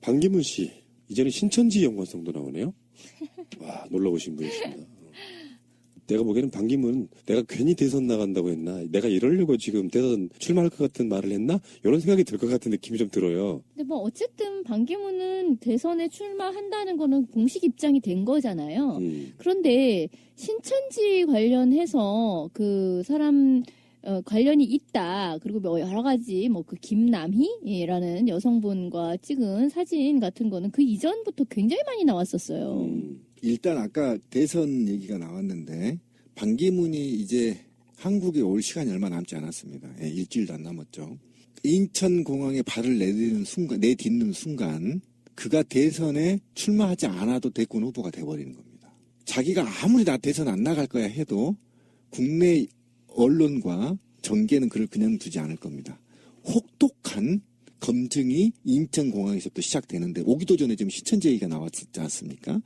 반기문 씨, 이제는 신천지 연관성도 나오네요. 와, 놀라우신 분이십니다. 내가 보기에는 반기문, 내가 괜히 대선 나간다고 했나? 내가 이러려고 지금 대선 출마할 것 같은 말을 했나? 이런 생각이 들 것 같은 느낌이 좀 들어요. 근데 뭐 어쨌든 반기문은 대선에 출마한다는 거는 공식 입장이 된 거잖아요. 그런데 신천지 관련해서 그 사람 관련이 있다. 그리고 뭐 여러 가지 뭐 그 김남희라는 여성분과 찍은 사진 같은 거는 그 이전부터 굉장히 많이 나왔었어요. 일단 아까 대선 얘기가 나왔는데 반기문이 이제 한국에 올 시간이 얼마 남지 않았습니다. 예, 일주일도 안 남았죠. 인천공항에 발을 내딛는 순간 그가 대선에 출마하지 않아도 대권 후보가 돼버리는 겁니다. 자기가 아무리 나 대선 안 나갈 거야 해도 국내 언론과 정계는 그를 그냥 두지 않을 겁니다. 혹독한 검증이 인천공항에서부터 시작되는데 오기도 전에 지금 신천지 얘기가 나왔지 않습니까?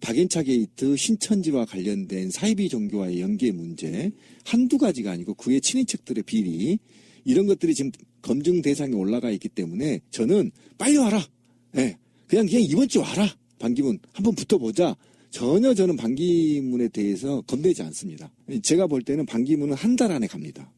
박앤차 게이트 신천지와 관련된 사이비 종교와의 연계 문제 한두 가지가 아니고 그의 친인척들의 비리 이런 것들이 지금 검증 대상에 올라가 있기 때문에 저는 빨리 와라. 예, 그냥 이번 주 와라. 반기문 한번 붙어보자. 전혀 저는 반기문에 대해서 겁내지 않습니다. 제가 볼 때는 반기문은 한 달 안에 갑니다.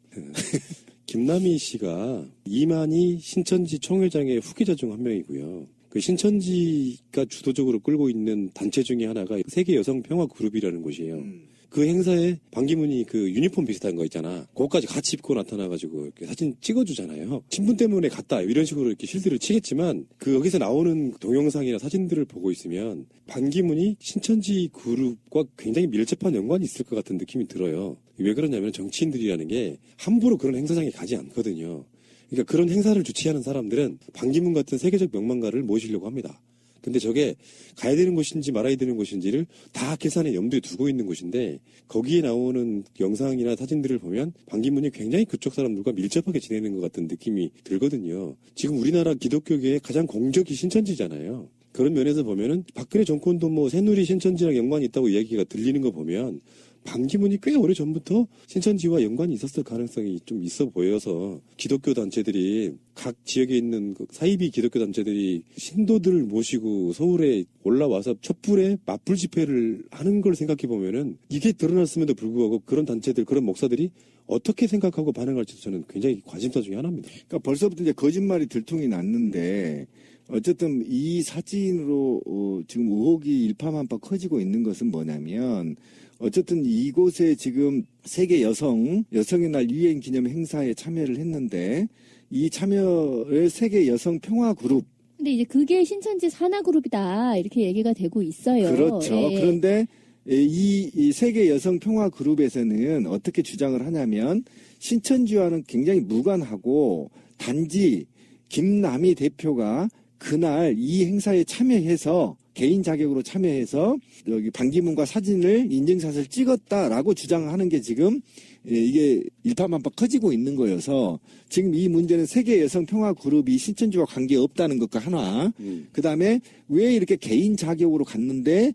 김남희 씨가 이만희 신천지 총회장의 후계자 중 한 명이고요. 그 신천지가 주도적으로 끌고 있는 단체 중에 하나가 세계 여성 평화 그룹이라는 곳이에요. 그 행사에 반기문이 그 유니폼 비슷한 거 있잖아. 그거까지 같이 입고 나타나가지고 이렇게 사진 찍어주잖아요. 친분 때문에 갔다 이런 식으로 이렇게 실드를 치겠지만 그 여기서 나오는 동영상이나 사진들을 보고 있으면 반기문이 신천지 그룹과 굉장히 밀접한 연관이 있을 것 같은 느낌이 들어요. 왜 그러냐면 정치인들이라는 게 함부로 그런 행사장에 가지 않거든요. 그러니까 그런 행사를 주최하는 사람들은 반기문 같은 세계적 명망가를 모시려고 합니다. 근데 저게 가야 되는 곳인지 말아야 되는 곳인지를 다 계산에 염두에 두고 있는 곳인데 거기에 나오는 영상이나 사진들을 보면 반기문이 굉장히 그쪽 사람들과 밀접하게 지내는 것 같은 느낌이 들거든요. 지금 우리나라 기독교계의 가장 공적이 신천지잖아요. 그런 면에서 보면은 박근혜 정권도 뭐 새누리 신천지랑 연관이 있다고 이야기가 들리는 거 보면 반기문이 꽤 오래전부터 신천지와 연관이 있었을 가능성이 좀 있어 보여서 기독교 단체들이 각 지역에 있는 그 사이비 기독교 단체들이 신도들을 모시고 서울에 올라와서 촛불에 맞불 집회를 하는 걸 생각해 보면은 이게 드러났음에도 불구하고 그런 단체들, 그런 목사들이 어떻게 생각하고 반응할지도 저는 굉장히 관심사 중에 하나입니다. 그러니까 벌써부터 이제 거짓말이 들통이 났는데 어쨌든 이 사진으로 지금 의혹이 일파만파 커지고 있는 것은 뭐냐면 어쨌든 이곳에 지금 세계 여성의 날 유엔 기념 행사에 참여를 했는데 이 참여를 세계 여성 평화 그룹. 근데 이제 그게 신천지 산하 그룹이다 이렇게 얘기가 되고 있어요. 그렇죠. 예. 그런데 이 세계 여성 평화 그룹에서는 어떻게 주장을 하냐면 신천지와는 굉장히 무관하고 단지 김남희 대표가 그날 이 행사에 참여해서 개인 자격으로 참여해서 여기 반기문과 사진을 인증샷을 찍었다라고 주장하는 게 지금 이게 일파만파 커지고 있는 거여서 지금 이 문제는 세계 여성 평화 그룹이 신천지와 관계 없다는 것과 하나 그다음에 왜 이렇게 개인 자격으로 갔는데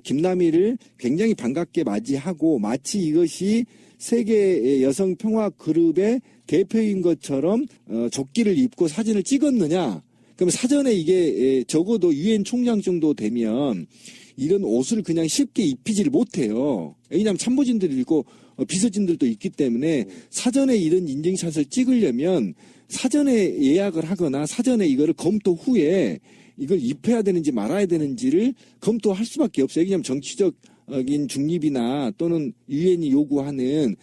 김남희를 굉장히 반갑게 맞이하고 마치 이것이 세계 여성 평화 그룹의 대표인 것처럼 조끼를 입고 사진을 찍었느냐. 그럼 사전에 이게 적어도 유엔 총장 정도 되면 이런 옷을 그냥 쉽게 입히지를 못해요. 왜냐하면 참모진들이 있고 비서진들도 있기 때문에 사전에 이런 인증샷을 찍으려면 사전에 예약을 하거나 사전에 이거를 검토 후에 이걸 입혀야 되는지 말아야 되는지를 검토할 수밖에 없어요. 왜냐하면 정치적인 중립이나 또는 유엔이 요구하는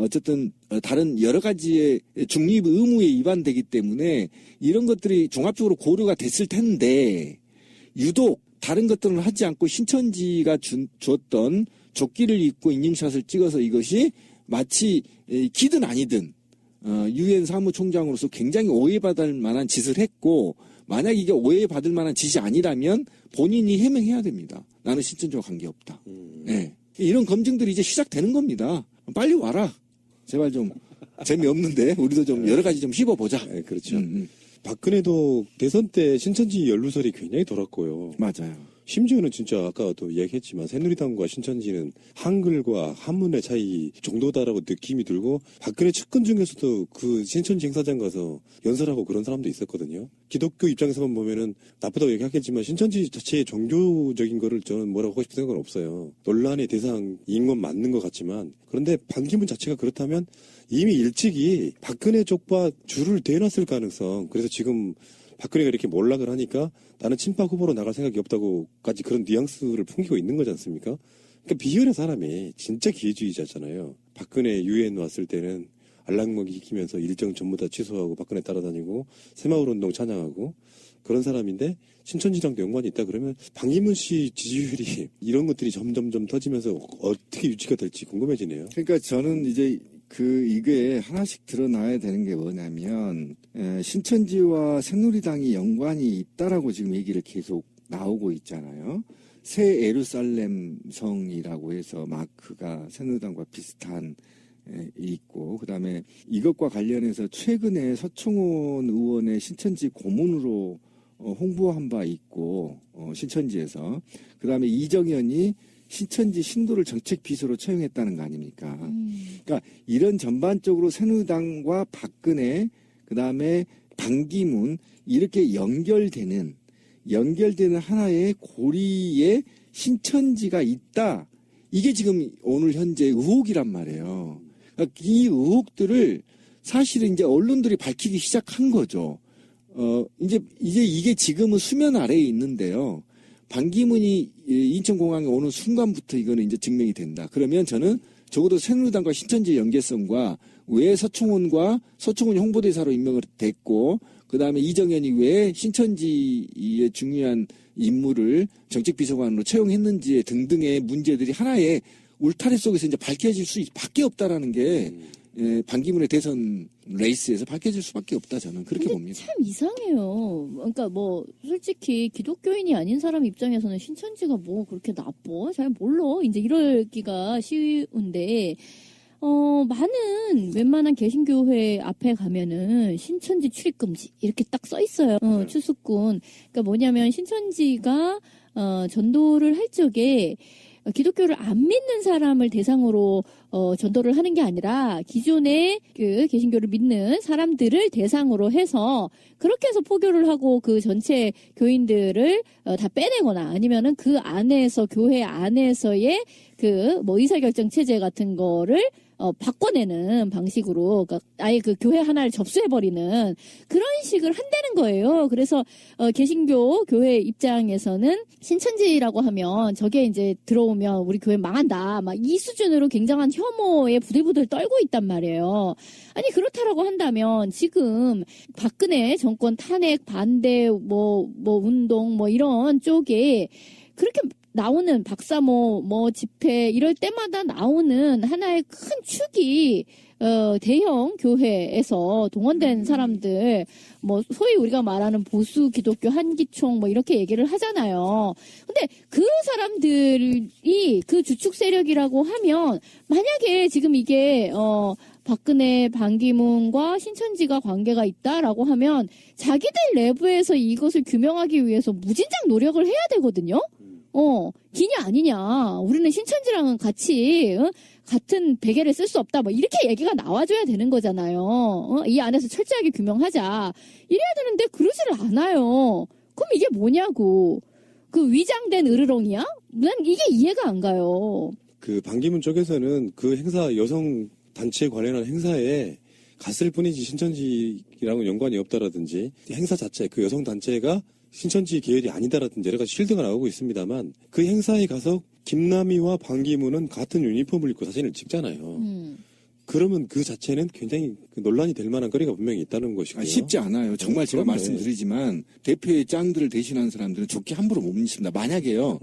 어쨌든 다른 여러 가지의 중립 의무에 위반되기 때문에 이런 것들이 종합적으로 고려가 됐을 텐데 유독 다른 것들은 하지 않고 신천지가 줬던 조끼를 입고 인증샷을 찍어서 이것이 마치 기든 아니든 유엔 사무총장으로서 굉장히 오해받을 만한 짓을 했고 만약 이게 오해받을 만한 짓이 아니라면 본인이 해명해야 됩니다. 나는 신천지와 관계없다. 네. 이런 검증들이 이제 시작되는 겁니다. 빨리 와라. 제발 좀 재미없는데 우리도 좀 여러 가지 좀 씹어보자. 네, 그렇죠. 박근혜도 대선 때 신천지 연루설이 굉장히 돌았고요. 맞아요. 심지어는 진짜 아까도 얘기했지만 새누리당과 신천지는 한글과 한문의 차이 정도다라고 느낌이 들고 박근혜 측근 중에서도 그 신천지 행사장 가서 연설하고 그런 사람도 있었거든요. 기독교 입장에서만 보면은 나쁘다고 얘기하겠지만 신천지 자체의 종교적인 거를 저는 뭐라고 하고 싶은 생각은 없어요. 논란의 대상인 건 맞는 것 같지만 그런데 반기문 자체가 그렇다면 이미 일찍이 박근혜 쪽과 줄을 대놨을 가능성. 그래서 지금 박근혜가 이렇게 몰락을 하니까 나는 친박 후보로 나갈 생각이 없다고까지 그런 뉘앙스를 풍기고 있는 거지 않습니까? 그러니까 비열한 사람이 진짜 기회주의자잖아요. 박근혜 유엔 왔을 때는 알랑먹이 익히면서 일정 전부 다 취소하고 박근혜 따라다니고 새마을운동 찬양하고 그런 사람인데 신천지랑도 연관이 있다 그러면 반기문 씨 지지율이 이런 것들이 점점점 터지면서 어떻게 유지가 될지 궁금해지네요. 그러니까 저는 이제 이게 하나씩 드러나야 되는 게 뭐냐면, 신천지와 새누리당이 연관이 있다라고 지금 얘기를 계속 나오고 있잖아요. 새 예루살렘 성이라고 해서 마크가 새누리당과 비슷한 있고, 그 다음에 이것과 관련해서 최근에 서청원 의원의 신천지 고문으로 홍보한 바 있고, 신천지에서. 그 다음에 이정현이 신천지 신도를 정책 비서로 채용했다는 거 아닙니까? 그러니까 이런 전반적으로 새누리당과 박근혜, 그 다음에 반기문 이렇게 연결되는 하나의 고리에 신천지가 있다. 이게 지금 오늘 현재 의혹이란 말이에요. 그러니까 이 의혹들을 사실은 이제 언론들이 밝히기 시작한 거죠. 이제 이게 지금은 수면 아래에 있는데요. 반기문이 인천공항에 오는 순간부터 이거는 이제 증명이 된다. 그러면 저는 적어도 새누리당과 신천지의 연계성과 왜 서청원이 홍보대사로 임명을 됐고, 그 다음에 이정현이 왜 신천지의 중요한 인물을 정책비서관으로 채용했는지 등등의 문제들이 하나의 울타리 속에서 이제 밝혀질 수밖에 없다라는 게 반기문의 대선 레이스에서 밝혀질 수밖에 없다 저는 그렇게 봅니다. 참 이상해요. 그러니까 뭐 솔직히 기독교인이 아닌 사람 입장에서는 신천지가 뭐 그렇게 나빠? 잘 몰라. 이제 이러기가 쉬운데 많은 웬만한 개신교회 앞에 가면은 신천지 출입금지 이렇게 딱 써 있어요. 추수꾼. 그러니까 뭐냐면 신천지가 전도를 할 적에 기독교를 안 믿는 사람을 대상으로 전도를 하는 게 아니라 기존의 그 개신교를 믿는 사람들을 대상으로 해서 그렇게 해서 포교를 하고 그 전체 교인들을 다 빼내거나 아니면은 그 안에서 교회 안에서의 그 뭐 의사결정 체제 같은 거를 바꿔내는 방식으로, 그러니까 아예 그 교회 하나를 접수해버리는 그런 식을 한다는 거예요. 그래서, 개신교 교회 입장에서는 신천지라고 하면 저게 이제 들어오면 우리 교회 망한다. 막 이 수준으로 굉장한 혐오에 부들부들 떨고 있단 말이에요. 아니, 그렇다라고 한다면 지금 박근혜 정권 탄핵 반대 운동 이런 쪽에 그렇게 나오는 박사모 집회 이럴 때마다 나오는 하나의 큰 축이 대형 교회에서 동원된 사람들 소위 우리가 말하는 보수 기독교 한기총 이렇게 얘기를 하잖아요. 근데 그 사람들이 그 주축 세력이라고 하면 만약에 지금 이게 박근혜, 반기문과 신천지가 관계가 있다라고 하면 자기들 내부에서 이것을 규명하기 위해서 무진장 노력을 해야 되거든요. 기냐 아니냐. 우리는 신천지랑은 같이 같은 베개를 쓸 수 없다. 이렇게 얘기가 나와줘야 되는 거잖아요. 이 안에서 철저하게 규명하자. 이래야 되는데 그러지를 않아요. 그럼 이게 뭐냐고. 그 위장된 으르렁이야? 난 이게 이해가 안 가요. 그 반기문 쪽에서는 그 행사 여성 단체에 관련한 행사에 갔을 뿐이지 신천지랑은 연관이 없다라든지 행사 자체 그 여성 단체가 신천지 계열이 아니다라든지 여러 가지 쉴드가 나오고 있습니다만 그 행사에 가서 김남희와 반기문은 같은 유니폼을 입고 사진을 찍잖아요. 그러면 그 자체는 굉장히 논란이 될 만한 거리가 분명히 있다는 것이고요. 쉽지 않아요. 정말 제가 말씀드리지만 대표의 짱들을 대신하는 사람들은 좋게 함부로 못 믿습니다. 만약에요.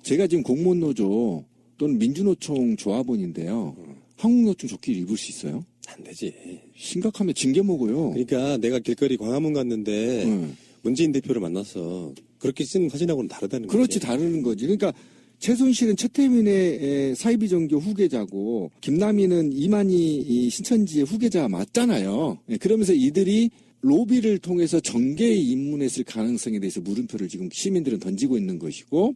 제가 지금 공무원노조 또는 민주노총 조합원인데요. 한국노총 조끼를 입을 수 있어요? 안 되지. 심각하면 징계 먹어요. 그러니까 내가 길거리 광화문 갔는데 문재인 대표를 만나서 그렇게 쓴 사진하고는 다르다는 거지. 그렇지, 다르는 거지. 그러니까 최순실은 최태민의 사이비종교 후계자고 김남희는 이만희 신천지의 후계자 맞잖아요. 그러면서 이들이 로비를 통해서 정계에 입문했을 가능성에 대해서 물음표를 지금 시민들은 던지고 있는 것이고,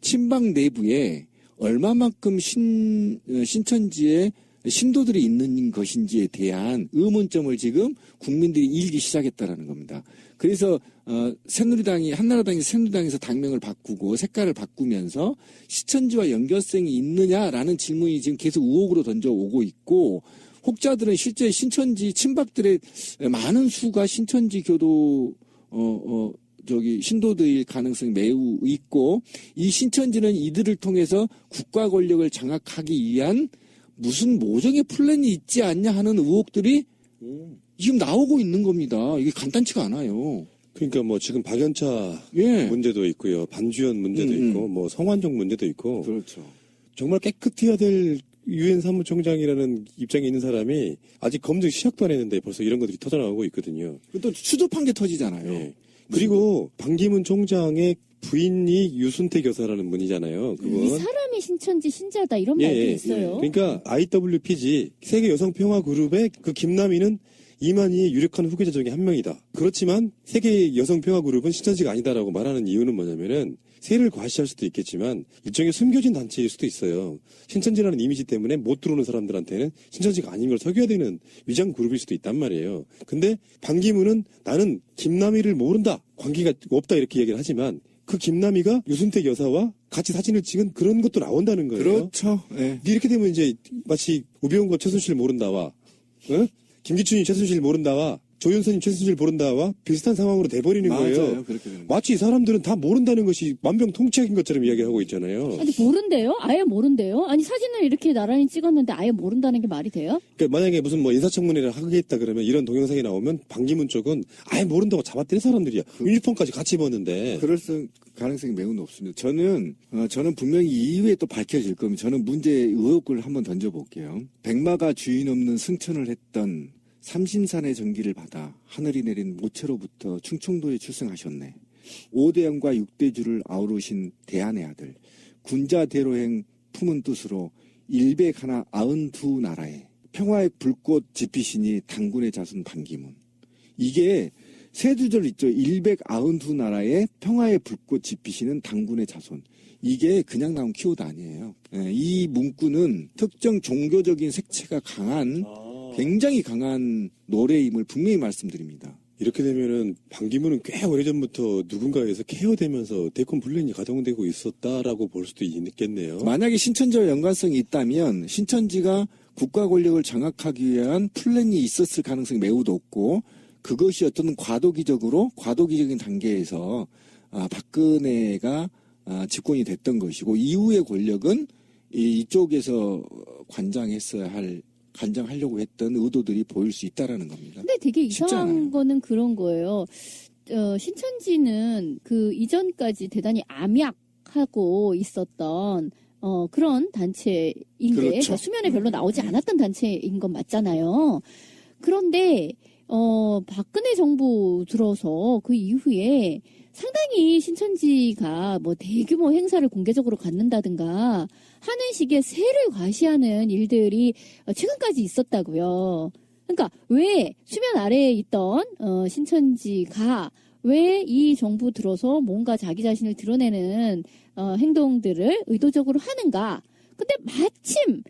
친박 내부에 얼마만큼 신천지에 신도들이 있는 것인지에 대한 의문점을 지금 국민들이 일기 시작했다라는 겁니다. 그래서 한나라당이 새누리당에서 당명을 바꾸고 색깔을 바꾸면서 신천지와 연결성이 있느냐라는 질문이 지금 계속 의혹으로 던져오고 있고, 혹자들은 실제 신천지 친박들의 많은 수가 신천지 교도 신도들일 가능성이 매우 있고, 이 신천지는 이들을 통해서 국가 권력을 장악하기 위한 무슨 모종의 플랜이 있지 않냐 하는 의혹들이 지금 나오고 있는 겁니다. 이게 간단치가 않아요. 그러니까 뭐 지금 박연차 예. 문제도 있고요, 반주연 문제도 있고, 뭐 성완종 문제도 있고, 그렇죠. 정말 깨끗해야 될 유엔 사무총장이라는 입장에 있는 사람이 아직 검증 시작도 안 했는데 벌써 이런 것들이 터져나오고 있거든요. 또 추접한 게 터지잖아요. 예. 그리고 반기문 총장의 부인이 유순태 교사라는 분이잖아요. 그분. 이 사람이 신천지 신자다 이런 말도 있어요. 그러니까 IWPG 세계 여성 평화 그룹의 그 김남희는 이만희의 유력한 후계자 중에 한 명이다. 그렇지만 세계 여성 평화 그룹은 신천지가 아니다라고 말하는 이유는 뭐냐면은 세를 과시할 수도 있겠지만 일종의 숨겨진 단체일 수도 있어요. 신천지라는 이미지 때문에 못 들어오는 사람들한테는 신천지가 아닌 걸 속여야 되는 위장 그룹일 수도 있단 말이에요. 근데 반기문은 나는 김남희를 모른다, 관계가 없다 이렇게 얘기를 하지만 그 김남희가 유순택 여사와 같이 사진을 찍은 그런 것도 나온다는 거예요. 그렇죠. 네. 이렇게 되면 이제 마치 우병우가 최순실 모른다와 김기춘이 최순실 모른다와 조윤선이 최순실 모른다와 비슷한 상황으로 돼버리는 거예요. 맞아요. 그렇게 되는 마치 이 사람들은 다 모른다는 것이 만병통치약인 것처럼 이야기하고 있잖아요. 아니 모른대요? 아예 모른대요? 아니 사진을 이렇게 나란히 찍었는데 아예 모른다는 게 말이 돼요? 그러니까 만약에 무슨 뭐 인사청문회를 하겠다 그러면 이런 동영상이 나오면 반기문 쪽은 아예 모른다고 잡아떼는 사람들이야. 유니폼까지 같이 입었는데. 그럴 가능성이 매우 높습니다. 저는 분명히 이후에 또 밝혀질 겁니다. 저는 문제 의혹을 한번 던져볼게요. 백마가 주인 없는 승천을 했던 삼신산의 전기를 받아 하늘이 내린 모체로부터 충청도에 출생하셨네. 5대영과 6대주를 아우르신 대한의 아들. 군자대로행 품은 뜻으로 일백 하나 92나라에 평화의 불꽃 지피시니 당군의 자손 반기문. 이게 세 구절 있죠. 192나라에 평화의 불꽃 지피시는 당군의 자손. 이게 그냥 나온 키워드 아니에요. 이 문구는 특정 종교적인 색채가 강한 굉장히 강한 노래임을 분명히 말씀드립니다. 이렇게 되면은 반기문은 꽤 오래전부터 누군가에서 케어되면서 대권 분란이 가동되고 있었다라고 볼 수도 있겠네요. 만약에 신천지와 연관성이 있다면 신천지가 국가 권력을 장악하기 위한 플랜이 있었을 가능성이 매우 높고, 그것이 어떤 과도기적인 단계에서 박근혜가 집권이 됐던 것이고, 이후의 권력은 이쪽에서 관장하려고 했던 의도들이 보일 수 있다라는 겁니다. 근데 되게 이상한 거는 그런 거예요. 신천지는 그 이전까지 대단히 암약하고 있었던 그런 단체인 게 그렇죠. 그러니까 수면에 별로 나오지 않았던 단체인 건 맞잖아요. 그런데 박근혜 정부 들어서 그 이후에 상당히 신천지가 뭐 대규모 행사를 공개적으로 갖는다든가 하는 식의 세를 과시하는 일들이 최근까지 있었다고요. 그러니까 왜 수면 아래에 있던 신천지가 왜 이 정부 들어서 뭔가 자기 자신을 드러내는 행동들을 의도적으로 하는가? 근데 마침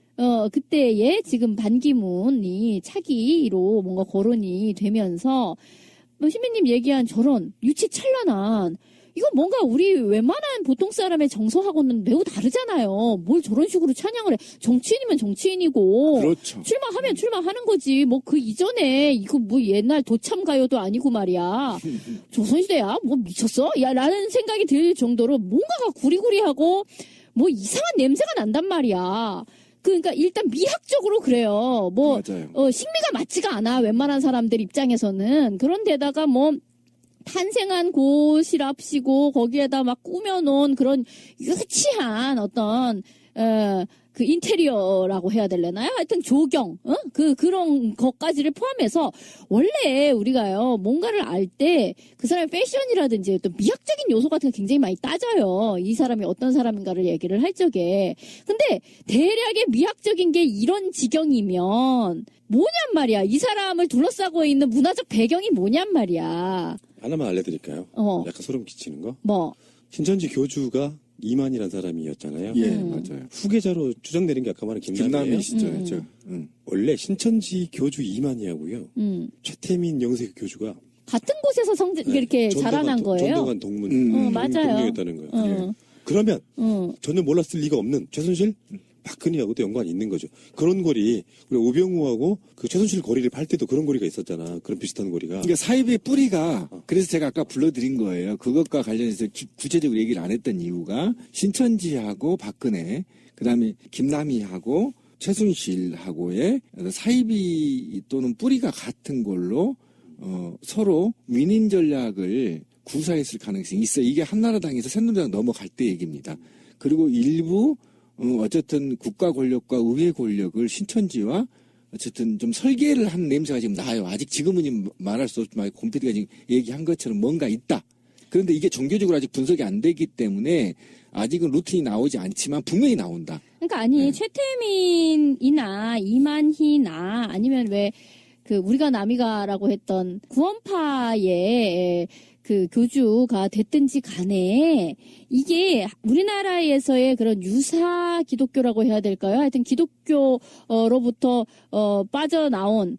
그때에 지금 반기문이 차기로 뭔가 거론이 되면서 시민님 얘기한 저런 유치찬란한 이거 뭔가 우리 웬만한 보통 사람의 정서하고는 매우 다르잖아요. 뭘 저런 식으로 찬양을 해. 정치인이면 정치인이고 그렇죠. 출마하면 출마하는 거지. 뭐 그 이전에 이거 뭐 옛날 도참가요도 아니고 말이야. 조선시대야? 뭐 미쳤어? 야 라는 생각이 들 정도로 뭔가가 구리구리하고 뭐 이상한 냄새가 난단 말이야. 그러니까 일단 미학적으로 그래요. 뭐 식미가 맞지가 않아. 웬만한 사람들 입장에서는. 그런데다가 뭐 탄생한 곳이랍시고 거기에다 막 꾸며놓은 그런 유치한 어떤 그 인테리어라고 해야 되려나요? 하여튼 조경, 그런 것까지를 포함해서 원래 우리가요, 뭔가를 알 때 그 사람의 패션이라든지 또 미학적인 요소 같은 거 굉장히 많이 따져요. 이 사람이 어떤 사람인가를 얘기를 할 적에. 근데 대략의 미학적인 게 이런 지경이면 뭐냔 말이야. 이 사람을 둘러싸고 있는 문화적 배경이 뭐냔 말이야. 하나만 알려드릴까요? 약간 소름 끼치는 거? 뭐? 신천지 교주가 이만이라는 사람이었잖아요. 예, 맞아요. 후계자로 추정되는 게 아까 말한 김남이에요. 김남희 시절이죠. 원래 신천지 교주 이만희하고요. 최태민 영세 교주가 같은 곳에서 이렇게 자라난 거예요. 전동환 동문 맞아요. 동료였다는 거예요. 그러면 전혀 몰랐을 리가 없는 최순실, 박근혜하고도 연관이 있는 거죠. 그런 거리, 우리 오병우하고 그 최순실 거리를 팔 때도 그런 거리가 있었잖아. 그런 비슷한 거리가. 그러니까 사입의 뿌리가 그래서 제가 아까 불러드린 거예요. 그것과 관련해서 구체적으로 얘기를 안 했던 이유가 신천지하고 박근혜, 그다음에 김남희하고 최순실하고의 사입이 또는 뿌리가 같은 걸로 서로 윈윈 전략을 구사했을 가능성이 있어요. 이게 한나라당에서 새누리당 넘어갈 때 얘기입니다. 그리고 일부 어쨌든 국가 권력과 의회 권력을 신천지와 어쨌든 좀 설계를 한 냄새가 지금 나요. 아직 지금은 말할 수 없지만 곰피디가 지금 얘기한 것처럼 뭔가 있다. 그런데 이게 종교적으로 아직 분석이 안 되기 때문에 아직은 루틴이 나오지 않지만 분명히 나온다. 그러니까 아니 최태민이나 이만희나 아니면 왜 그 우리가 남이가라고 했던 구원파의 그 교주가 됐든지 간에 이게 우리나라에서의 그런 유사 기독교라고 해야 될까요? 하여튼 기독교로부터 빠져나온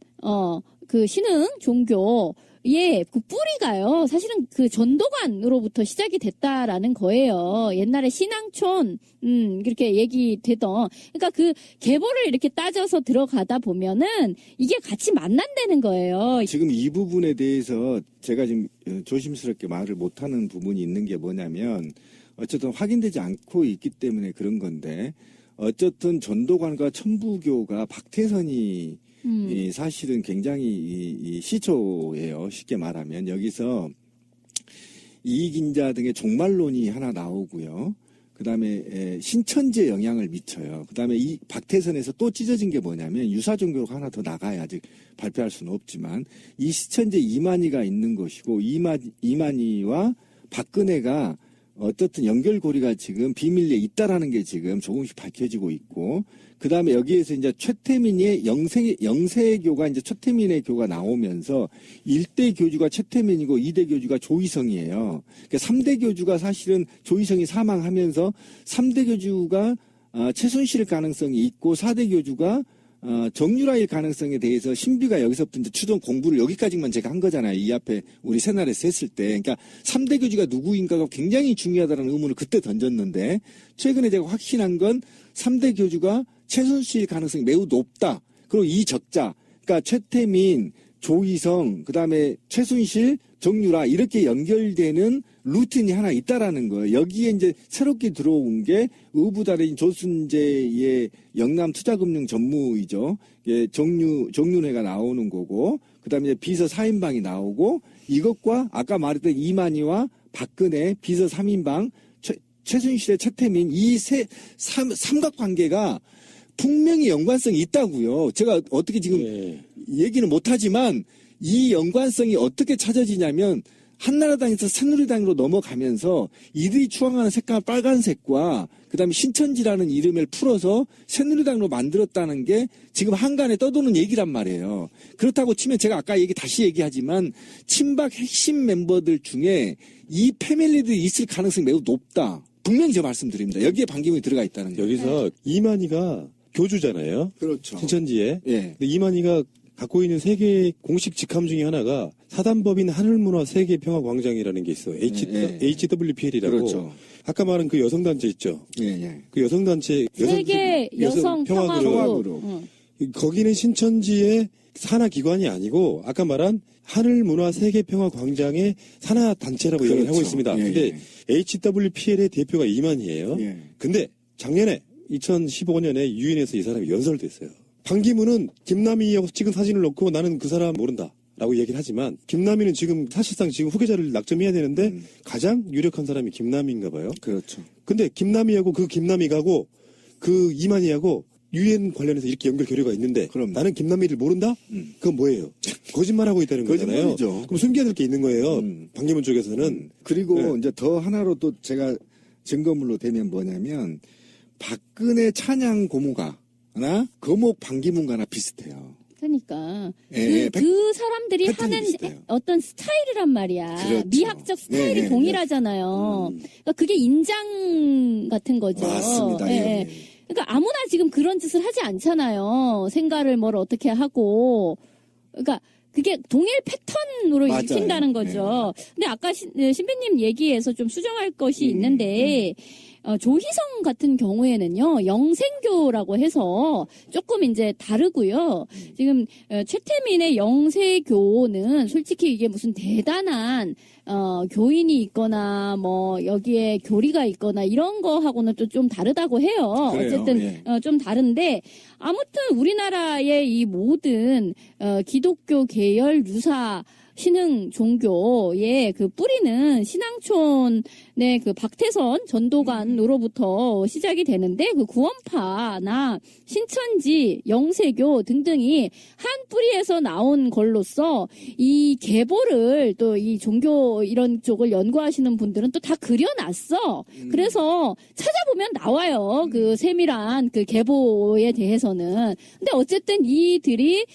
그 신흥 종교 그 뿌리가요. 사실은 그 전도관으로부터 시작이 됐다라는 거예요. 옛날에 신앙촌, 이렇게 얘기되던. 그러니까 그 계보를 이렇게 따져서 들어가다 보면은 이게 같이 만난다는 거예요. 지금 이 부분에 대해서 제가 지금 조심스럽게 말을 못하는 부분이 있는 게 뭐냐면 어쨌든 확인되지 않고 있기 때문에 그런 건데 어쨌든 전도관과 천부교가 박태선이 사실은 굉장히 이 시초예요. 쉽게 말하면 여기서 이익인자 등의 종말론이 하나 나오고요. 그다음에 신천지에 영향을 미쳐요. 그다음에 이 박태선에서 또 찢어진 게 뭐냐면 유사종교가 하나 더 나가야 아직 발표할 수는 없지만 이 신천지에 이만희가 있는 것이고 이만희와 박근혜가 어떻든 연결고리가 지금 비밀리에 있다라는 게 지금 조금씩 밝혀지고 있고, 그 다음에 여기에서 이제 최태민의 영세교가 이제 최태민의 교가 나오면서 1대 교주가 최태민이고 2대 교주가 조희성이에요. 그러니까 3대 교주가 사실은 조희성이 사망하면서 3대 교주가 최순실 가능성이 있고 4대 교주가 정유라일 가능성에 대해서 신비가 여기서부터 이제 추정 공부를 여기까지만 제가 한 거잖아요. 이 앞에 우리 새날에서 했을 때. 그러니까 3대 교주가 누구인가가 굉장히 중요하다는 의문을 그때 던졌는데 최근에 제가 확신한 건 3대 교주가 최순실 가능성이 매우 높다. 그리고 이 적자, 그러니까 최태민, 조희성, 그 다음에 최순실, 정유라 이렇게 연결되는 루틴이 하나 있다라는 거예요. 여기에 이제 새롭게 들어온 게 의부달인 조순재의 영남투자금융 전무이죠. 정윤회가 나오는 거고, 그 다음에 이제 비서 4인방이 나오고, 이것과 아까 말했던 이만희와 박근혜 비서 3인방, 최순실의 최태민 이 삼각관계가 분명히 연관성이 있다고요. 제가 어떻게 지금 얘기는 못하지만 이 연관성이 어떻게 찾아지냐면 한나라당에서 새누리당으로 넘어가면서 이들이 추앙하는 색깔 빨간색과 그다음에 신천지라는 이름을 풀어서 새누리당으로 만들었다는 게 지금 한간에 떠도는 얘기란 말이에요. 그렇다고 치면 제가 아까 다시 얘기하지만 친박 핵심 멤버들 중에 이 패밀리들이 있을 가능성이 매우 높다. 분명히 제가 말씀드립니다. 여기에 반기문이 들어가 있다는 거예요. 여기서 이만희가 교주잖아요. 그렇죠. 신천지에. 예. 근데 이만희가 갖고 있는 세계 공식 직함 중에 하나가 사단법인 하늘문화 세계평화광장이라는 게 있어요. HWPL이라고. 그렇죠. 아까 말한 그 여성단체 있죠. 예. 그 여성단체 세계 여성평화그룹. 거기는 신천지의 산하기관이 아니고 아까 말한 하늘문화 세계평화광장의 산하단체라고 그렇죠. 얘기를 하고 있습니다. 근데 HWPL의 대표가 이만희예요. 근데 작년에 2015년에 유엔에서 이 사람이 연설됐어요. 반기문은 김남희하고 찍은 사진을 놓고 나는 그 사람 모른다 라고 얘기를 하지만 김남희는 지금 사실상 지금 후계자를 낙점해야 되는데 가장 유력한 사람이 김남희인가 봐요. 그렇죠. 근데 김남희하고 그 김남희가고 그 이만희하고 유엔 관련해서 이렇게 연결 교류가 있는데 그럼 나는 김남미를 모른다? 그건 뭐예요? 거짓말하고 있다는 거잖아요. 거짓말이죠. 그럼 숨겨야 될 게 있는 거예요. 반기문 쪽에서는. 그리고 네. 이제 더 하나로 또 제가 증거물로 대면 뭐냐면 박근혜 찬양 고무가나 거목 반기문가나 비슷해요. 그러니까 예, 그 사람들이 패턴이 하는 비슷해요. 어떤 스타일이란 말이야. 그렇죠. 미학적 스타일이 예, 예, 동일하잖아요. 그러니까 그게 인장 같은 거죠. 맞습니다. 예, 예, 예. 예. 그러니까 아무나 지금 그런 짓을 하지 않잖아요. 생가를 뭘 어떻게 하고. 그러니까 그게 동일 패턴으로 맞아요. 읽힌다는 거죠. 근데 아까 신배님 얘기에서 좀 수정할 것이 있는데 조희성 같은 경우에는요, 영생교라고 해서 조금 이제 다르고요. 지금 최태민의 영세교는 솔직히 이게 무슨 대단한 교인이 있거나 뭐 여기에 교리가 있거나 이런 거하고는 또 좀 다르다고 해요. 그래요, 어쨌든 예. 좀 다른데 아무튼 우리나라의 이 모든 기독교 계열 유사 신흥 종교의 그 뿌리는 신앙촌의 그 박태선 전도관으로부터 시작이 되는데 그 구원파나 신천지, 영세교 등등이 한 뿌리에서 나온 걸로서 이 계보를 또 이 종교 이런 쪽을 연구하시는 분들은 또 다 그려놨어. 그래서 찾아보면 나와요. 그 세밀한 그 계보에 대해서는. 근데 어쨌든 이들이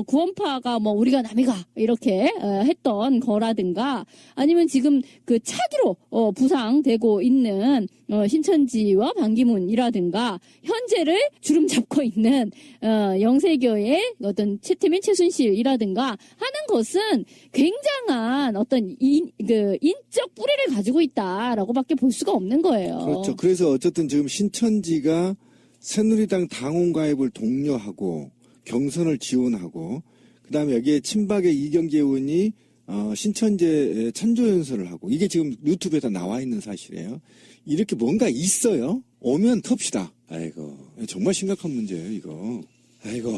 구원파가 뭐 우리가 남이가 이렇게 했던 거라든가 아니면 지금 그 차기로 부상되고 있는 신천지와 반기문이라든가 현재를 주름 잡고 있는 영세교의 어떤 최태민 최순실이라든가 하는 것은 굉장한 어떤 인적 뿌리를 가지고 있다라고밖에 볼 수가 없는 거예요. 그렇죠. 그래서 어쨌든 지금 신천지가 새누리당 당원 가입을 독려하고 경선을 지원하고 그다음에 여기에 친박의 이경재 의원이 신천지에 찬조연설을 하고 이게 지금 유튜브에 다 나와 있는 사실이에요. 이렇게 뭔가 있어요. 오면 텁시다. 아이고. 정말 심각한 문제예요, 이거. 아이고.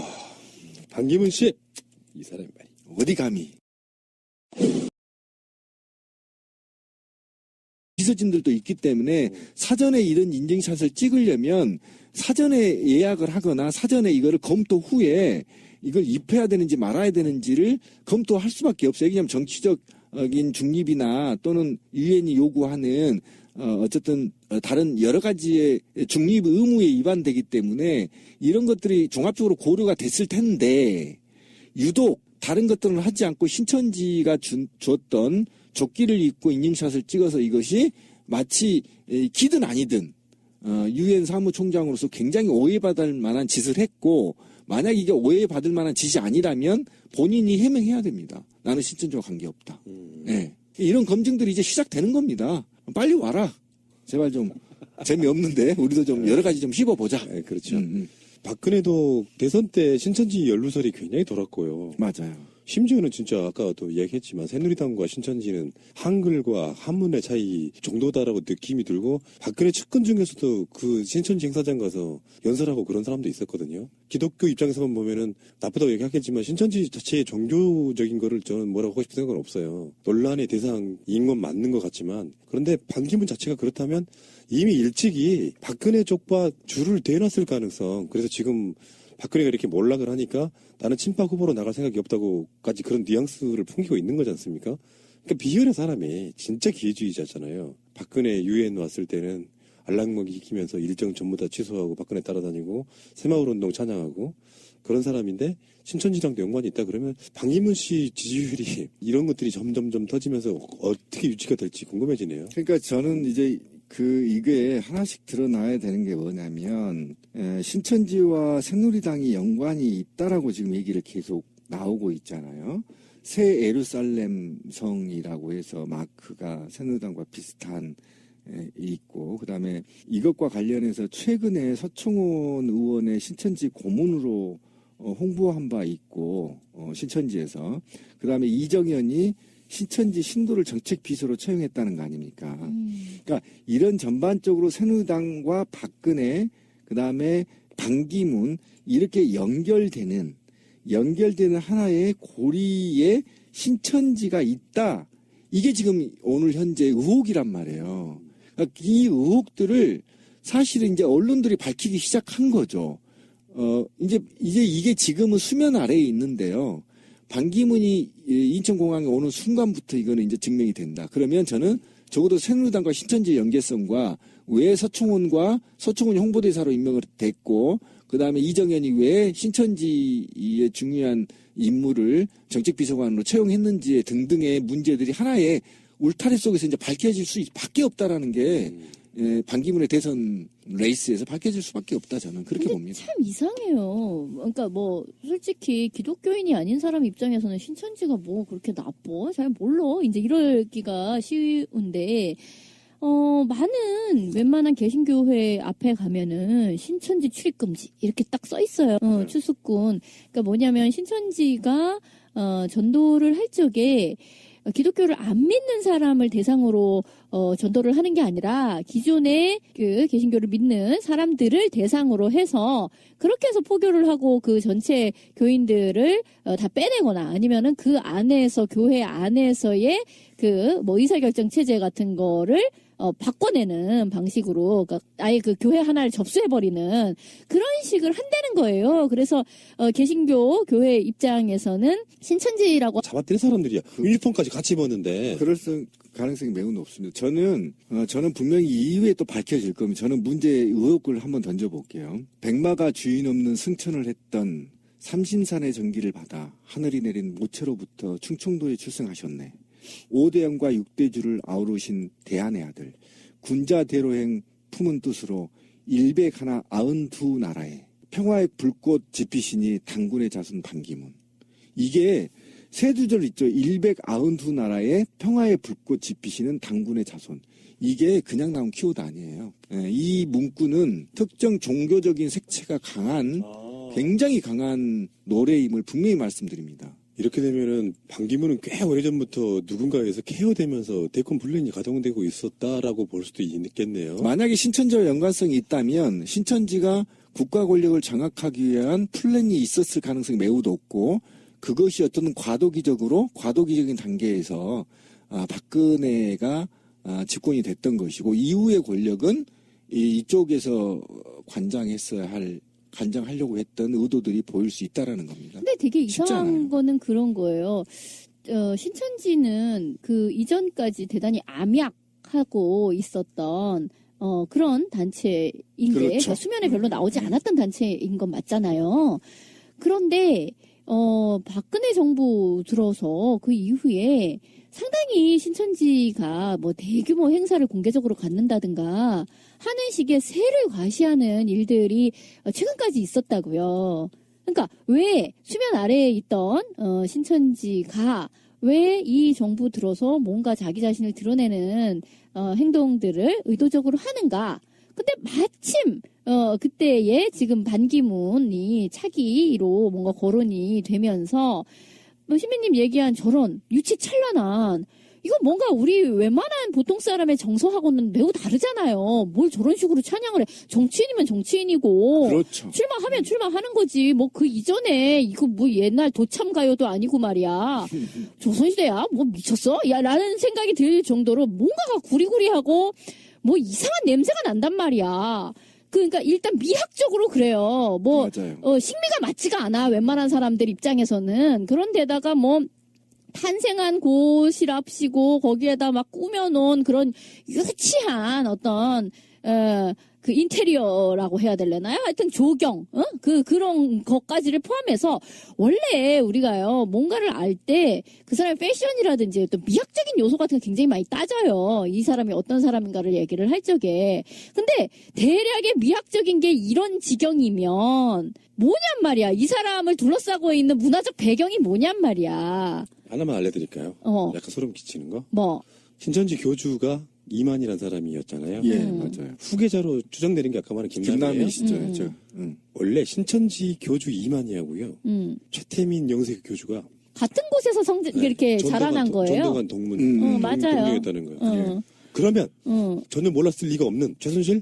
반기문 씨. 이 사람이 말이야. 어디 감히. 비서진들도 있기 때문에 사전에 이런 인증샷을 찍으려면 사전에 예약을 하거나 사전에 이거를 검토 후에 이걸 입혀야 되는지 말아야 되는지를 검토할 수밖에 없어요. 왜냐하면 정치적인 중립이나 또는 유엔이 요구하는 어쨌든 다른 여러 가지의 중립 의무에 위반되기 때문에 이런 것들이 종합적으로 고려가 됐을 텐데 유독 다른 것들은 하지 않고 신천지가 줬던 조끼를 입고 인증샷을 찍어서 이것이 마치 기든 아니든 유엔 사무총장으로서 굉장히 오해받을 만한 짓을 했고 만약 이게 오해받을 만한 짓이 아니라면 본인이 해명해야 됩니다. 나는 신천지와 관계없다. 네. 이런 검증들이 이제 시작되는 겁니다. 빨리 와라. 제발 좀 재미없는데 우리도 좀 여러 가지 좀 씹어보자. 네, 그렇죠. 박근혜도 대선 때 신천지 연루설이 굉장히 돌았고요. 맞아요. 심지어는 진짜 아까도 얘기했지만 새누리당과 신천지는 한글과 한문의 차이 정도다라고 느낌이 들고 박근혜 측근 중에서도 그 신천지 행사장 가서 연설하고 그런 사람도 있었거든요. 기독교 입장에서만 보면은 나쁘다고 얘기하겠지만 신천지 자체의 종교적인 거를 저는 뭐라고 하고 싶은 생각은 없어요. 논란의 대상인 건 맞는 것 같지만 그런데 반기문 자체가 그렇다면 이미 일찍이 박근혜 쪽과 줄을 대놨을 가능성. 그래서 지금 박근혜가 이렇게 몰락을 하니까 나는 친박 후보로 나갈 생각이 없다고까지 그런 뉘앙스를 풍기고 있는 거지 않습니까? 그러니까 비열한 사람이 진짜 기회주의자잖아요. 박근혜 유엔 왔을 때는 알랑먹이 익히면서 일정 전부 다 취소하고 박근혜 따라다니고 새마을운동 찬양하고 그런 사람인데 신천지랑도 연관이 있다 그러면 반기문 씨 지지율이 이런 것들이 점점점 터지면서 어떻게 유지가 될지 궁금해지네요. 그러니까 저는 이제 이게 하나씩 드러나야 되는 게 뭐냐면 신천지와 새누리당이 연관이 있다라고 지금 얘기를 계속 나오고 있잖아요. 새 예루살렘 성이라고 해서 마크가 새누리당과 비슷한 있고 그다음에 이것과 관련해서 최근에 서청원 의원의 신천지 고문으로 홍보한 바 있고 신천지에서 그다음에 이정현이 신천지 신도를 정책 비서로 채용했다는 거 아닙니까? 그러니까 이런 전반적으로 새누리당과 박근혜 그다음에 반기문 이렇게 연결되는 하나의 고리에 신천지가 있다. 이게 지금 오늘 현재 의혹이란 말이에요. 그러니까 이 의혹들을 사실은 이제 언론들이 밝히기 시작한 거죠. 이제 이게 지금은 수면 아래에 있는데요. 반기문이 인천공항에 오는 순간부터 이거는 이제 증명이 된다. 그러면 저는 적어도 새누리당과 신천지의 연계성과 왜 서청원이 홍보대사로 임명을 됐고, 그 다음에 이정현이 왜 신천지의 중요한 인물을 정책비서관으로 채용했는지 등등의 문제들이 하나의 울타리 속에서 이제 밝혀질 수밖에 없다라는 게 반기문의 대선 레이스에서 밝혀질 수밖에 없다, 저는 그렇게 봅니다. 참 이상해요. 그러니까 뭐 솔직히 기독교인이 아닌 사람 입장에서는 신천지가 뭐 그렇게 나빠? 잘 몰라. 이제 이러기가 쉬운데 많은 웬만한 개신교회 앞에 가면은 신천지 출입 금지 이렇게 딱 써 있어요. 추수꾼. 그러니까 뭐냐면 신천지가 전도를 할 적에 기독교를 안 믿는 사람을 대상으로 전도를 하는 게 아니라 기존의 그 개신교를 믿는 사람들을 대상으로 해서 그렇게 해서 포교를 하고 그 전체 교인들을 다 빼내거나 아니면은 그 안에서 교회 안에서의 그 뭐 의사결정 체제 같은 거를 바꿔내는 방식으로, 그러니까 아예 그 교회 하나를 접수해버리는 그런 식을 한다는 거예요. 그래서, 개신교 교회 입장에서는 신천지라고. 잡아들인 사람들이야. 유니폼까지 같이 입었는데. 그럴 가능성이 매우 높습니다. 저는 분명히 이후에 또 밝혀질 겁니다. 저는 문제 의혹을 한번 던져볼게요. 백마가 주인 없는 승천을 했던 삼신산의 전기를 받아 하늘이 내린 모체로부터 충청도에 출생하셨네. 5대영과 6대주를 아우르신 대한의 아들, 군자대로행 품은 뜻으로 일백 하나 92나라에 평화의 불꽃 지피시니 당군의 자손 반기문. 이게 세 구절 있죠. 192나라에 평화의 불꽃 지피시는 당군의 자손. 이게 그냥 나온 키워드 아니에요. 이 문구는 특정 종교적인 색채가 강한, 굉장히 강한 노래임을 분명히 말씀드립니다. 이렇게 되면은 반기문은 꽤 오래전부터 누군가에서 케어되면서 대권 분란이 가동되고 있었다라고 볼 수도 있겠네요. 만약에 신천지와 연관성이 있다면 신천지가 국가 권력을 장악하기 위한 플랜이 있었을 가능성이 매우 높고, 그것이 어떤 과도기적인 단계에서 박근혜가 집권이 됐던 것이고, 이후의 권력은 이쪽에서 관장하려고 했던 의도들이 보일 수 있다라는 겁니다. 근데 되게 이상한 거는 그런 거예요. 신천지는 그 이전까지 대단히 암약하고 있었던 그런 단체인 게, 그렇죠. 그러니까 수면에 별로 나오지 않았던 단체인 건 맞잖아요. 그런데 박근혜 정부 들어서 그 이후에 상당히 신천지가 뭐 대규모 행사를 공개적으로 갖는다든가 하는 식의 세를 과시하는 일들이 최근까지 있었다고요. 그러니까 왜 수면 아래에 있던 신천지가 왜 이 정부 들어서 뭔가 자기 자신을 드러내는 행동들을 의도적으로 하는가? 근데 마침 그때에 지금 반기문이 차기로 뭔가 거론이 되면서 시민님 얘기한 저런 유치찬란한, 이거 뭔가 우리 웬만한 보통 사람의 정서하고는 매우 다르잖아요. 뭘 저런 식으로 찬양을 해. 정치인이면 정치인이고. 그렇죠. 출마하면 출마하는 거지. 뭐 그 이전에 이거 뭐 옛날 도참가요도 아니고 말이야. 조선시대야? 뭐 미쳤어? 야, 라는 생각이 들 정도로 뭔가가 구리구리하고 뭐 이상한 냄새가 난단 말이야. 그러니까 일단 미학적으로 그래요. 뭐 식미가 맞지가 않아. 웬만한 사람들 입장에서는. 그런데다가 뭐 탄생한 곳이랍시고 거기에다 막 꾸며놓은 그런 유치한 어떤 그 인테리어라고 해야 될려나요? 하여튼 조경, 그런 것까지를 포함해서 원래 우리가요 뭔가를 알 때 그 사람의 패션이라든지 또 미학적인 요소 같은 거 굉장히 많이 따져요. 이 사람이 어떤 사람인가를 얘기를 할 적에. 근데 대략의 미학적인 게 이런 지경이면 뭐냔 말이야. 이 사람을 둘러싸고 있는 문화적 배경이 뭐냔 말이야. 하나만 알려드릴까요? 약간 소름 끼치는 거? 뭐? 신천지 교주가 이만이라는 사람이었잖아요. 예, 맞아요. 후계자로 추정되는 게 아까 말한 김남이에요. 김남이시죠. 원래 신천지 교주 이만희하고요. 최태민 영세 교주가 같은 곳에서 이렇게 자라난 거예요. 전동환 동문 맞아요. 동료였다는 거예요. 그러면 전혀 몰랐을 리가 없는 최순실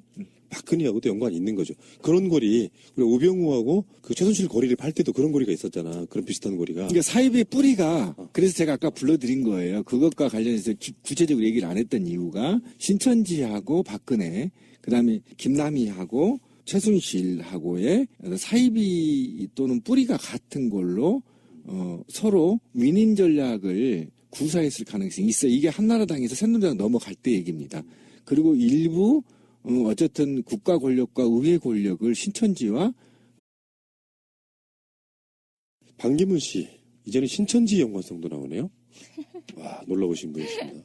박근혜하고도 연관이 있는 거죠. 그런 거리, 우리 우병우하고 그 최순실 거리를 팔 때도 그런 거리가 있었잖아. 그런 비슷한 거리가. 그러니까 사입의 뿌리가 그래서 제가 아까 불러드린 거예요. 그것과 관련해서 구체적으로 얘기를 안 했던 이유가 신천지하고 박근혜, 그다음에 김남희하고 최순실하고의 사입이 또는 뿌리가 같은 걸로 서로 위민 전략을 구사했을 가능성이 있어요. 이게 한나라당에서 새누리당 넘어갈 때 얘기입니다. 그리고 일부 어쨌든 국가 권력과 의회 권력을 신천지와 반기문 씨, 이제는 신천지 연관성도 나오네요. 와, 놀라우신 분이십니다.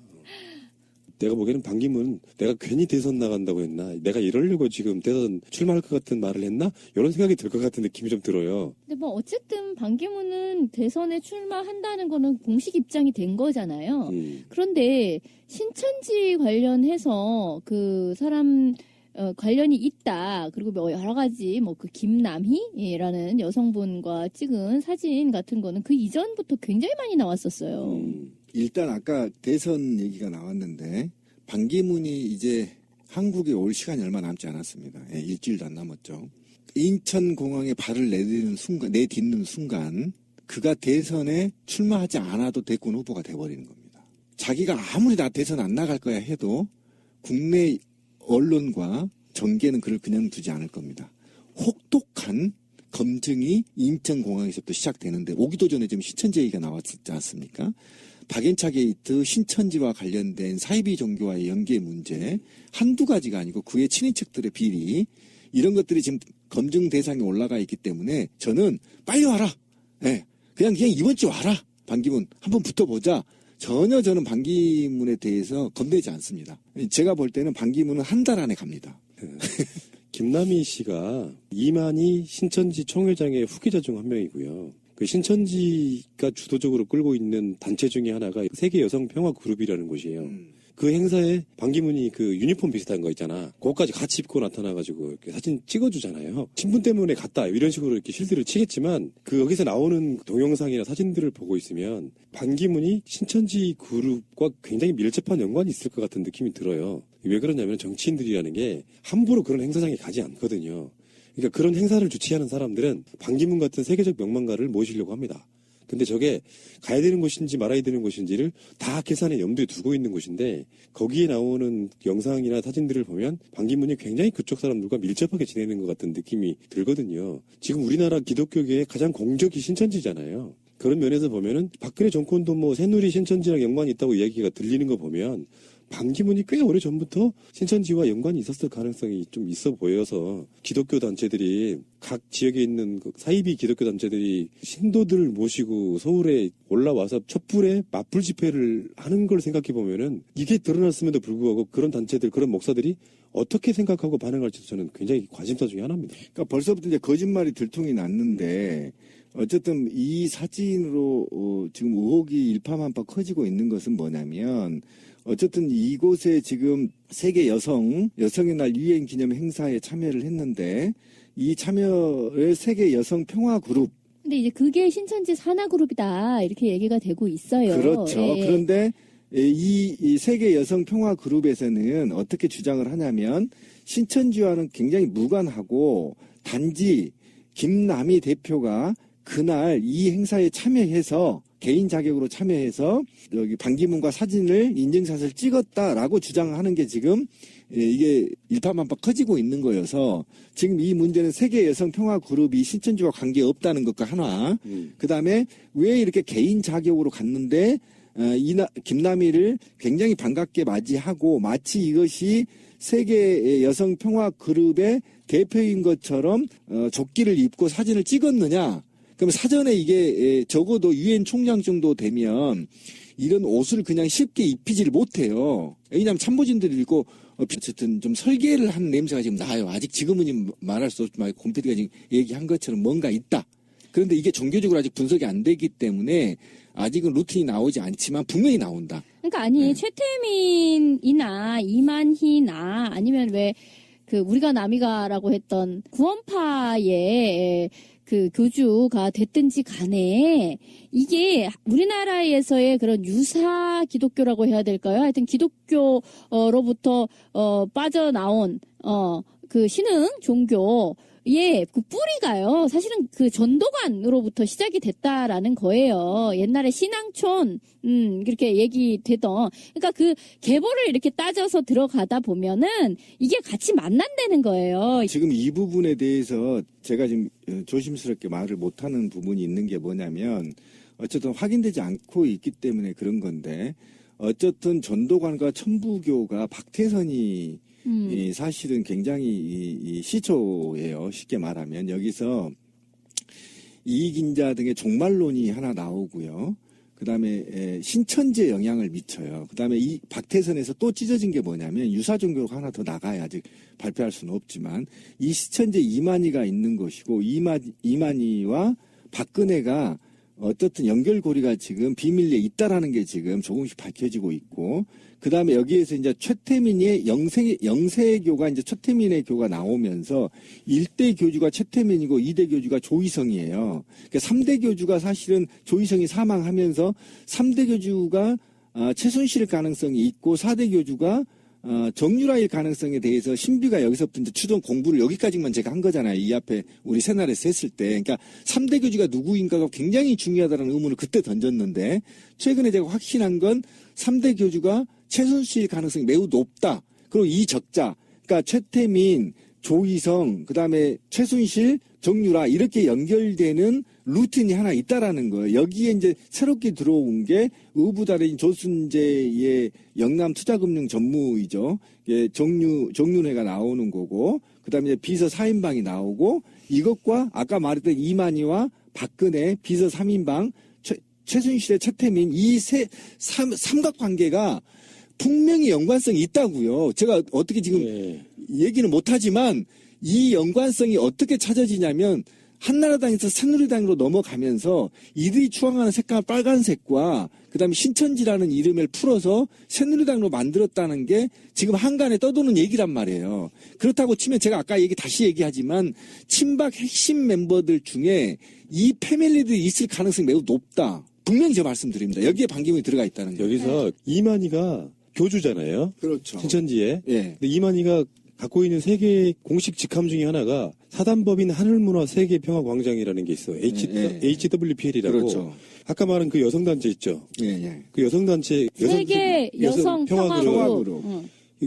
내가 보기에는 반기문, 내가 괜히 대선 나간다고 했나? 내가 이러려고 지금 대선 출마할 것 같은 말을 했나? 이런 생각이 들 것 같은 느낌이 좀 들어요. 근데 뭐 어쨌든 반기문은 대선에 출마한다는 거는 공식 입장이 된 거잖아요. 그런데 신천지 관련해서 그 사람 관련이 있다. 그리고 뭐 여러 가지 뭐 그 김남희라는 여성분과 찍은 사진 같은 거는 그 이전부터 굉장히 많이 나왔었어요. 일단 아까 대선 얘기가 나왔는데 반기문이 이제 한국에 올 시간이 얼마 남지 않았습니다. 예, 일주일도 안 남았죠. 인천공항에 발을 내딛는 순간 그가 대선에 출마하지 않아도 대권 후보가 돼버리는 겁니다. 자기가 아무리 나 대선 안 나갈 거야 해도 국내 언론과 정계는 그를 그냥 두지 않을 겁니다. 혹독한 검증이 인천공항에서부터 시작되는데 오기도 전에 지금 신천지 얘기가 나왔지 않습니까? 박앤차 게이트 신천지와 관련된 사이비 종교와의 연계 문제 한두 가지가 아니고 그의 친인척들의 비리 이런 것들이 지금 검증 대상에 올라가 있기 때문에 저는 빨리 와라. 네, 그냥 이번 주 와라. 반기문 한번 붙어보자. 전혀 저는 반기문에 대해서 겁내지 않습니다. 제가 볼 때는 반기문은 한 달 안에 갑니다. 김남희 씨가 이만희 신천지 총회장의 후계자 중 한 명이고요. 그 신천지가 주도적으로 끌고 있는 단체 중에 하나가 세계 여성 평화 그룹이라는 곳이에요. 그 행사에 반기문이 그 유니폼 비슷한 거 있잖아. 그거까지 같이 입고 나타나가지고 이렇게 사진 찍어주잖아요. 친분 때문에 갔다 이런 식으로 이렇게 실드를 치겠지만 그 여기서 나오는 동영상이나 사진들을 보고 있으면 반기문이 신천지 그룹과 굉장히 밀접한 연관이 있을 것 같은 느낌이 들어요. 왜 그러냐면 정치인들이라는 게 함부로 그런 행사장에 가지 않거든요. 그러니까 그런 행사를 주최하는 사람들은 반기문 같은 세계적 명망가를 모시려고 합니다. 근데 저게 가야 되는 곳인지 말아야 되는 곳인지를 다 계산에 염두에 두고 있는 곳인데 거기에 나오는 영상이나 사진들을 보면 반기문이 굉장히 그쪽 사람들과 밀접하게 지내는 것 같은 느낌이 들거든요. 지금 우리나라 기독교계의 가장 공적이 신천지잖아요. 그런 면에서 보면은 박근혜 정권도 뭐 새누리 신천지랑 연관이 있다고 이야기가 들리는 거 보면 반기문이 꽤 오래전부터 신천지와 연관이 있었을 가능성이 좀 있어 보여서 기독교 단체들이 각 지역에 있는 그 사이비 기독교 단체들이 신도들을 모시고 서울에 올라와서 촛불에 맞불 집회를 하는 걸 생각해 보면은 이게 드러났음에도 불구하고 그런 단체들, 그런 목사들이 어떻게 생각하고 반응할지 저는 굉장히 관심사 중에 하나입니다. 그러니까 벌써부터 이제 거짓말이 들통이 났는데 어쨌든 이 사진으로 지금 의혹이 일파만파 커지고 있는 것은 뭐냐면 어쨌든 이곳에 지금 세계 여성의 날 유엔 기념 행사에 참여를 했는데 이 참여를 세계 여성 평화 그룹. 근데 이제 그게 신천지 산하그룹이다 이렇게 얘기가 되고 있어요. 그렇죠. 예. 그런데 이 세계 여성 평화 그룹에서는 어떻게 주장을 하냐면 신천지와는 굉장히 무관하고 단지 김남희 대표가 그날 이 행사에 참여해서 개인 자격으로 참여해서 여기 반기문과 사진을 인증샷을 찍었다라고 주장하는 게 지금 이게 일파만파 커지고 있는 거여서 지금 이 문제는 세계 여성 평화 그룹이 신천지와 관계 없다는 것과 하나 그다음에 왜 이렇게 개인 자격으로 갔는데 김남희를 굉장히 반갑게 맞이하고 마치 이것이 세계 여성 평화 그룹의 대표인 것처럼 조끼를 입고 사진을 찍었느냐. 그럼 사전에 이게 적어도 유엔 총장 정도 되면 이런 옷을 그냥 쉽게 입히지를 못해요. 왜냐하면 참모진들이 있고 어쨌든 좀 설계를 한 냄새가 지금 나요. 아직 지금은 말할 수 없지만 곰피디가 지금 얘기한 것처럼 뭔가 있다. 그런데 이게 종교적으로 아직 분석이 안 되기 때문에 아직은 루틴이 나오지 않지만 분명히 나온다. 그러니까 아니 최태민이나 이만희나 아니면 왜 그 우리가 남이가라고 했던 구원파의 그 그 교주가 됐든지 간에 이게 우리나라에서의 그런 유사 기독교라고 해야 될까요? 하여튼 기독교로부터 빠져나온 그 신흥 종교 예, 그 뿌리가요. 사실은 그 전도관으로부터 시작이 됐다라는 거예요. 옛날에 신앙촌, 그렇게 얘기되던. 그러니까 그 계보를 이렇게 따져서 들어가다 보면은 이게 같이 만난다는 거예요. 지금 이 부분에 대해서 제가 지금 조심스럽게 말을 못하는 부분이 있는 게 뭐냐면 어쨌든 확인되지 않고 있기 때문에 그런 건데 어쨌든 전도관과 천부교가 박태선이 이 사실은 굉장히 이 시초예요. 쉽게 말하면 여기서 이익인자 등의 종말론이 하나 나오고요. 그다음에 신천지에 영향을 미쳐요. 그다음에 이 박태선에서 또 찢어진 게 뭐냐면 유사종교가 하나 더 나가야 아직 발표할 수는 없지만 이 신천지에 이만희가 있는 것이고 이만희와 박근혜가 어떻든 연결고리가 지금 비밀리에 있다라는 게 지금 조금씩 밝혀지고 있고, 그 다음에 여기에서 이제 최태민의 영세교가 이제 최태민의 교가 나오면서 1대 교주가 최태민이고 2대 교주가 조희성이에요. 그러니까 3대 교주가 사실은 조희성이 사망하면서 3대 교주가 최순실 가능성이 있고 4대 교주가 정유라일 가능성에 대해서 신비가 여기서부터 이제 추정 공부를 여기까지만 제가 한 거잖아요. 이 앞에 우리 새날에서 했을 때. 그러니까 3대 교주가 누구인가가 굉장히 중요하다는 의문을 그때 던졌는데 최근에 제가 확신한 건 3대 교주가 최순실 가능성이 매우 높다. 그리고 이 적자, 그러니까 최태민, 조희성, 그 다음에 최순실, 정유라 이렇게 연결되는 루틴이 하나 있다라는 거예요. 여기에 이제 새롭게 들어온 게 의부달인 조순재의 영남투자금융 전무이죠. 정윤회가 나오는 거고, 그 다음에 이제 비서 4인방이 나오고, 이것과 아까 말했던 이만희와 박근혜 비서 3인방, 최순실의 최태민 이 삼각관계가 분명히 연관성이 있다고요. 제가 어떻게 지금 얘기는 못하지만 이 연관성이 어떻게 찾아지냐면 한나라당에서 새누리당으로 넘어가면서 이들이 추앙하는 색깔 빨간색과 그다음에 신천지라는 이름을 풀어서 새누리당으로 만들었다는 게 지금 한간에 떠도는 얘기란 말이에요. 그렇다고 치면 제가 아까 다시 얘기하지만 친박 핵심 멤버들 중에 이 패밀리들이 있을 가능성이 매우 높다. 분명히 제가 말씀드립니다. 여기에 반기문이 들어가 있다는 거예요. 여기서 이만희가 교주잖아요. 그렇죠. 신천지에. 예. 근데 이만희가 갖고 있는 세계 공식 직함 중에 하나가 사단법인 하늘문화 세계평화광장이라는 게 있어요. HWPL이라고. 그렇죠. 아까 말한 그 여성단체 있죠. 예. 그 여성단체 세계 여성평화그룹.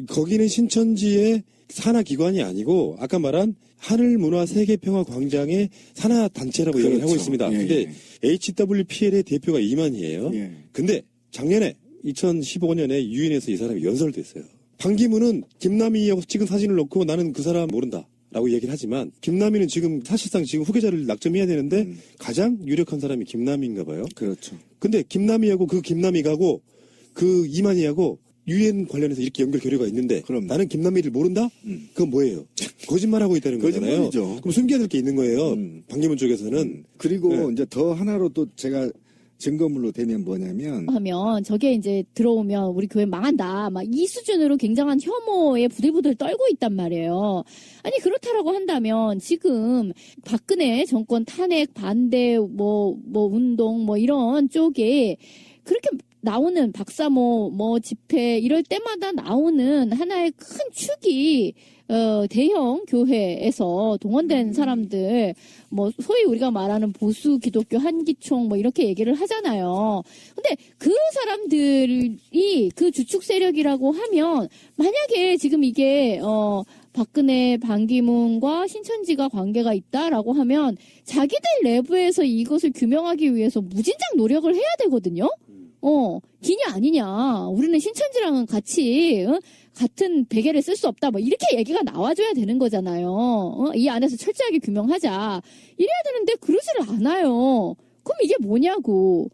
거기는 신천지의 산하기관이 아니고 아까 말한 하늘문화 세계평화광장의 산하단체라고 그렇죠. 얘기를 하고 있습니다. 근데 HWPL의 대표가 이만희예요. 근데 작년에 2015년에 유엔에서 이 사람이 연설됐어요. 반기문은 김남희하고 찍은 사진을 놓고 나는 그 사람 모른다 라고 얘기를 하지만 김남희는 지금 사실상 지금 후계자를 낙점해야 되는데 가장 유력한 사람이 김남희인가 봐요. 그렇죠. 근데 김남희하고 그 김남희하고 그 이만희하고 유엔 관련해서 이렇게 연결 교류가 있는데 그럼 나는 김남희를 모른다? 그건 뭐예요? 거짓말하고 있다는 거잖아요. 거짓말이죠. 그럼 숨겨야 될 게 있는 거예요. 반기문 쪽에서는. 그리고 이제 더 하나로 또 제가 증거물로 되면 뭐냐면 하면 저게 이제 들어오면 우리 교회 망한다 막 이 수준으로 굉장한 혐오에 부들부들 떨고 있단 말이에요. 아니 그렇다라고 한다면 지금 박근혜 정권 탄핵 반대 뭐 운동 뭐 이런 쪽에 그렇게 나오는 박사모 뭐 집회 이럴 때마다 나오는 하나의 큰 축이 대형 교회에서 동원된 사람들, 뭐, 소위 우리가 말하는 보수 기독교 한기총 뭐 이렇게 얘기를 하잖아요. 근데 그 사람들이 그 주축 세력이라고 하면, 만약에 지금 이게, 박근혜, 반기문과 신천지가 관계가 있다라고 하면, 자기들 내부에서 이것을 규명하기 위해서 무진장 노력을 해야 되거든요? 기냐 아니냐. 우리는 신천지랑은 같이, 같은 베개를 쓸 수 없다. 뭐 이렇게 얘기가 나와줘야 되는 거잖아요. 이 안에서 철저하게 규명하자. 이래야 되는데 그러지를 않아요. 그럼 이게 뭐냐고.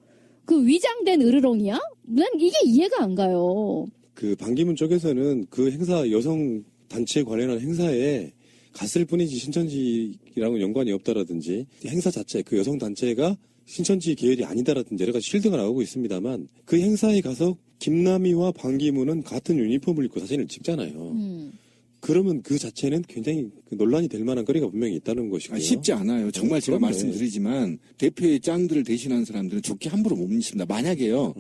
그 위장된 으르렁이야? 난 이게 이해가 안 가요. 그 반기문 쪽에서는 그 행사 여성 단체 관련한 행사에 갔을 뿐이지 신천지랑은 연관이 없다라든지 행사 자체 그 여성 단체가 신천지 계열이 아니다라든지 여러 가지 쉴드가 나오고 있습니다만 그 행사에 가서 김남희와 반기문은 같은 유니폼을 입고 사진을 찍잖아요. 그러면 그 자체는 굉장히 논란이 될 만한 거리가 분명히 있다는 것이고요. 쉽지 않아요. 정말 제가 그럼요. 말씀드리지만 대표의 짱들을 대신하는 사람들은 좋게 함부로 못 믿습니다. 만약에요.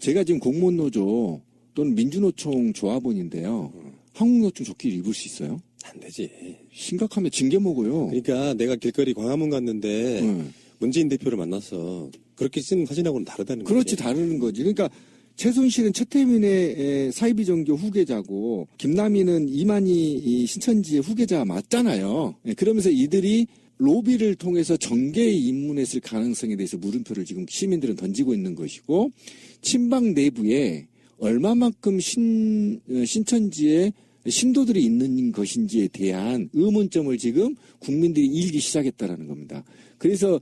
제가 지금 공무원노조 또는 민주노총 조합원인데요. 한국노총 조끼를 입을 수 있어요? 안 되지. 심각하면 징계 먹어요. 그러니까 내가 길거리 광화문 갔는데 네. 문재인 대표를 만나서 그렇게 쓴 사진하고는 다르다는 거죠. 그렇지, 다르는 거지. 그러니까 최순실은 최태민의 사이비 종교 후계자고 김남희는 이만희 신천지의 후계자 맞잖아요. 그러면서 이들이 로비를 통해서 정계에 입문했을 가능성에 대해서 물음표를 지금 시민들은 던지고 있는 것이고, 친박 내부에 얼마만큼 신천지의 신도들이 있는 것인지에 대한 의문점을 지금 국민들이 일기 시작했다라는 겁니다. 그래서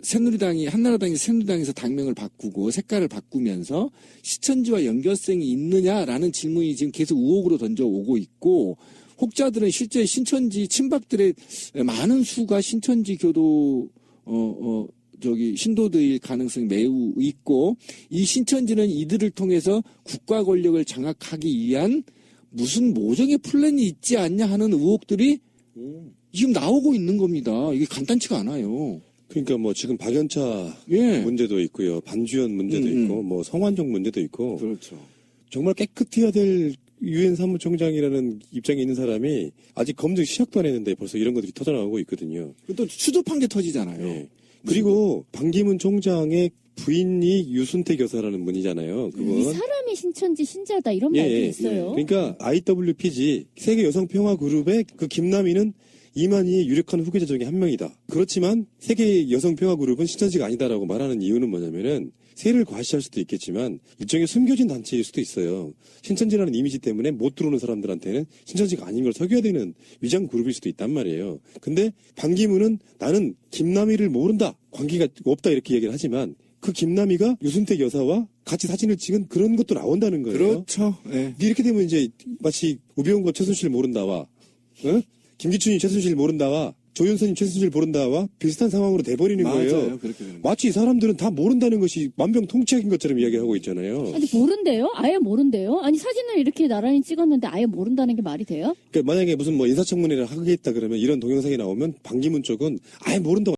새누리당이 한나라당이 새누리당에서 당명을 바꾸고 색깔을 바꾸면서 신천지와 연결성이 있느냐라는 질문이 지금 계속 의혹으로 던져오고 있고, 혹자들은 실제 신천지 친박들의 많은 수가 신천지 교도 신도들일 가능성이 매우 있고, 이 신천지는 이들을 통해서 국가 권력을 장악하기 위한 무슨 모종의 플랜이 있지 않냐 하는 의혹들이 지금 나오고 있는 겁니다. 이게 간단치가 않아요. 그러니까 뭐 지금 박연차 예. 문제도 있고요. 반주연 문제도 있고 뭐 성완종 문제도 있고 그렇죠. 정말 깨끗해야 될 유엔 사무총장이라는 입장에 있는 사람이 아직 검증 시작도 안 했는데 벌써 이런 것들이 터져나오고 있거든요. 또 추접한 게 터지잖아요. 예. 그리고 반기문 총장의 부인이 유순태 여사라는 분이잖아요. 그분. 이 사람이 신천지 신자다 이런 말도 있어요. 그러니까 IWPG 세계 여성 평화 그룹의 그 김남희는 이만희의 유력한 후계자 중에 한 명이다. 그렇지만 세계 여성 평화 그룹은 신천지가 아니다라고 말하는 이유는 뭐냐면은 세를 과시할 수도 있겠지만 일종의 숨겨진 단체일 수도 있어요. 신천지라는 이미지 때문에 못 들어오는 사람들한테는 신천지가 아닌 걸 속여야 되는 위장 그룹일 수도 있단 말이에요. 근데 반기문은 나는 김남희를 모른다. 관계가 없다 이렇게 얘기를 하지만 그 김남희가 유순택 여사와 같이 사진을 찍은 그런 것도 나온다는 거예요. 그렇죠. 예. 이렇게 되면 이제 마치 우병우가 최순실 모른다와 김기춘이 최순실 모른다와 조윤선이 최순실 모른다와 비슷한 상황으로 돼버리는 맞아요. 거예요. 그렇게 되는 거예요. 마치 이 사람들은 다 모른다는 것이 만병통치약인 것처럼 이야기하고 있잖아요. 아니 모른대요? 아예 모른대요? 아니 사진을 이렇게 나란히 찍었는데 아예 모른다는 게 말이 돼요? 그러니까 만약에 무슨 뭐 인사청문회를 하겠다 그러면 이런 동영상이 나오면 반기문 쪽은 아예 모른다고